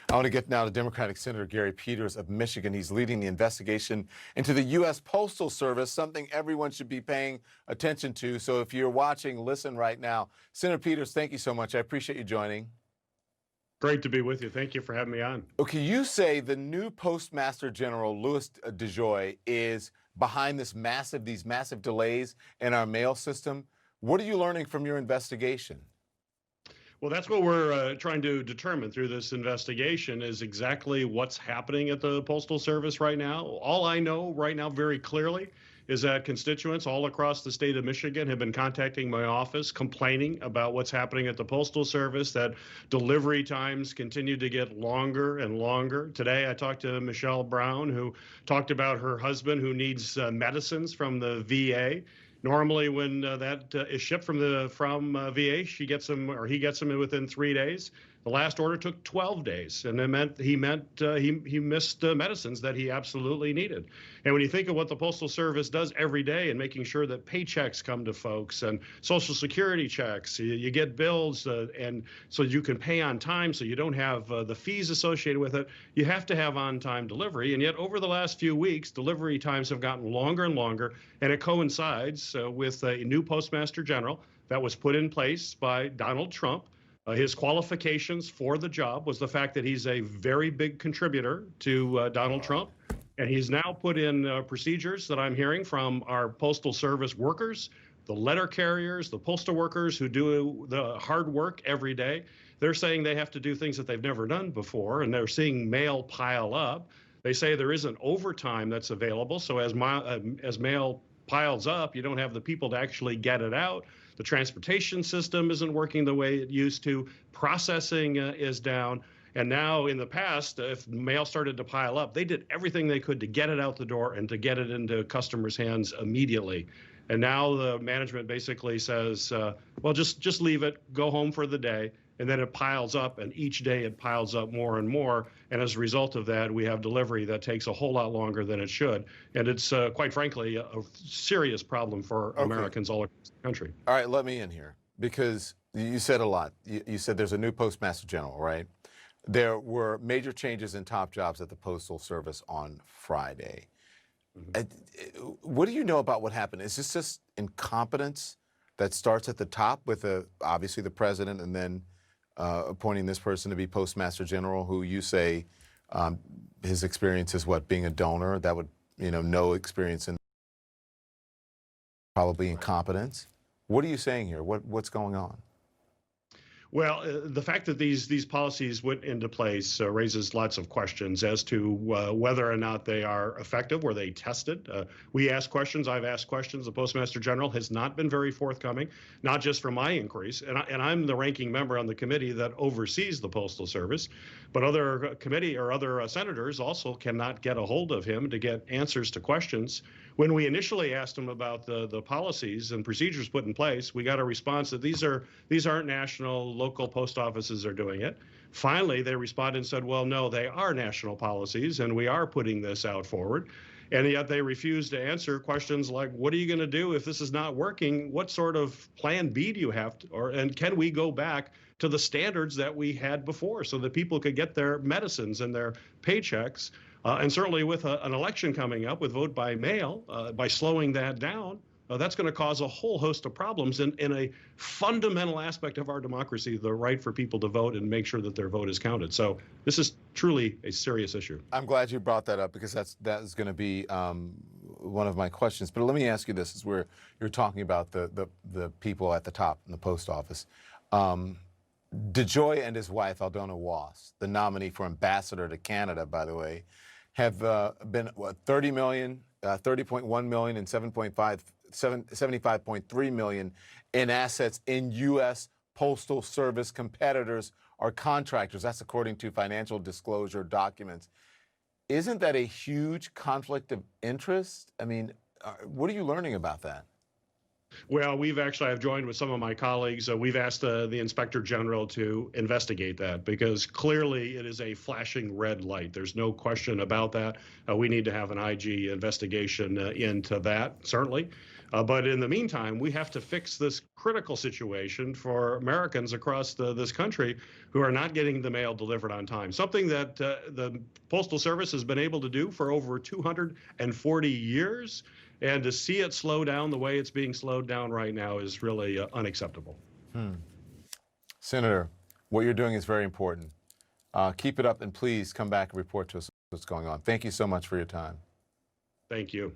I want to get now to Democratic Senator Gary Peters of Michigan. He's leading the investigation into the U.S. Postal Service, something everyone should be paying attention to. So if you're watching, listen right now. Senator Peters, thank you so much. I appreciate you joining. Great to be with you. Thank you for having me on. Okay, you say the new Postmaster General, Louis DeJoy, is behind these massive delays in our mail system. What are you learning from your investigation? Well, that's what we're trying to determine through this investigation is exactly what's happening at the Postal Service right now. All I know right now very clearly is that constituents all across the state of Michigan have been contacting my office complaining about what's happening at the Postal Service, that delivery times continue to get longer and longer. Today, I talked to Michelle Brown, who talked about her husband who needs medicines from the VA. Normally, when that is shipped from VA, she gets them or he gets them within 3 days. The last order took 12 days, and it meant he missed medicines that he absolutely needed. And when you think of what the Postal Service does every day in making sure that paychecks come to folks and Social Security checks, you get bills, and so you can pay on time, so you don't have the fees associated with it. You have to have on-time delivery, and yet over the last few weeks, delivery times have gotten longer and longer, and it coincides with a new Postmaster General that was put in place by Donald Trump. His qualifications for the job was the fact that he's a very big contributor to Donald Trump. And he's now put in procedures that I'm hearing from our Postal Service workers, the letter carriers, the postal workers who do the hard work every day. They're saying they have to do things that they've never done before, and they're seeing mail pile up. They say there isn't overtime that's available. So as mail piles up, you don't have the people to actually get it out. The transportation system isn't working the way it used to. Processing is down. And now in the past, if mail started to pile up, they did everything they could to get it out the door and to get it into customers' hands immediately. And now the management basically says, well, just leave it, go home for the day. And then it piles up, and each day it piles up more and more. And as a result of that, we have delivery that takes a whole lot longer than it should. And it's, quite frankly, a serious problem for Americans all across the country. All right, let me in here, because you said a lot. You said there's a new Postmaster General, right? There were major changes in top jobs at the Postal Service on Friday. Mm-hmm. What do you know about what happened? Is this just incompetence that starts at the top with obviously the president and then appointing this person to be Postmaster General, who you say his experience is what, being a donor? That would, no experience in probably incompetence. What are you saying here? What's going on? Well, the fact that these policies went into place raises lots of questions as to whether or not they are effective. Were they tested? We asked questions. I've asked questions. The Postmaster General has not been very forthcoming, not just for my inquiries. And I'm the ranking member on the committee that oversees the Postal Service, but other committee or other senators also cannot get a hold of him to get answers to questions. When we initially asked him about the policies and procedures put in place, we got a response that these aren't national. Local post offices are doing it. Finally, they responded and said, well, no, they are national policies, and we are putting this out forward. And yet they refuse to answer questions like, what are you going to do if this is not working? What sort of plan B do you have and can we go back to the standards that we had before so that people could get their medicines and their paychecks? And certainly with an election coming up with vote by mail, by slowing that down, that's going to cause a whole host of problems in a fundamental aspect of our democracy, the right for people to vote and make sure that their vote is counted. So this is truly a serious issue. I'm glad you brought that up, because that is going to be one of my questions. But let me ask you this, is where you're talking about the people at the top in the post office. DeJoy and his wife, Aldona Was, the nominee for ambassador to Canada, by the way, have been, what, 30 million, 30.1 million and 75.3 million in assets in U.S. Postal Service competitors or contractors. That's according to financial disclosure documents. Isn't that a huge conflict of interest? I mean, what are you learning about that? Well, I've joined with some of my colleagues. We've asked the Inspector General to investigate that, because clearly it is a flashing red light. There's no question about that. We need to have an IG investigation into that, certainly. But in the meantime, we have to fix this critical situation for Americans across this country who are not getting the mail delivered on time. Something that the Postal Service has been able to do for over 240 years. And to see it slow down the way it's being slowed down right now is really unacceptable. Senator, what you're doing is very important. Keep it up, and please come back and report to us what's going on. Thank you so much for your time. Thank you.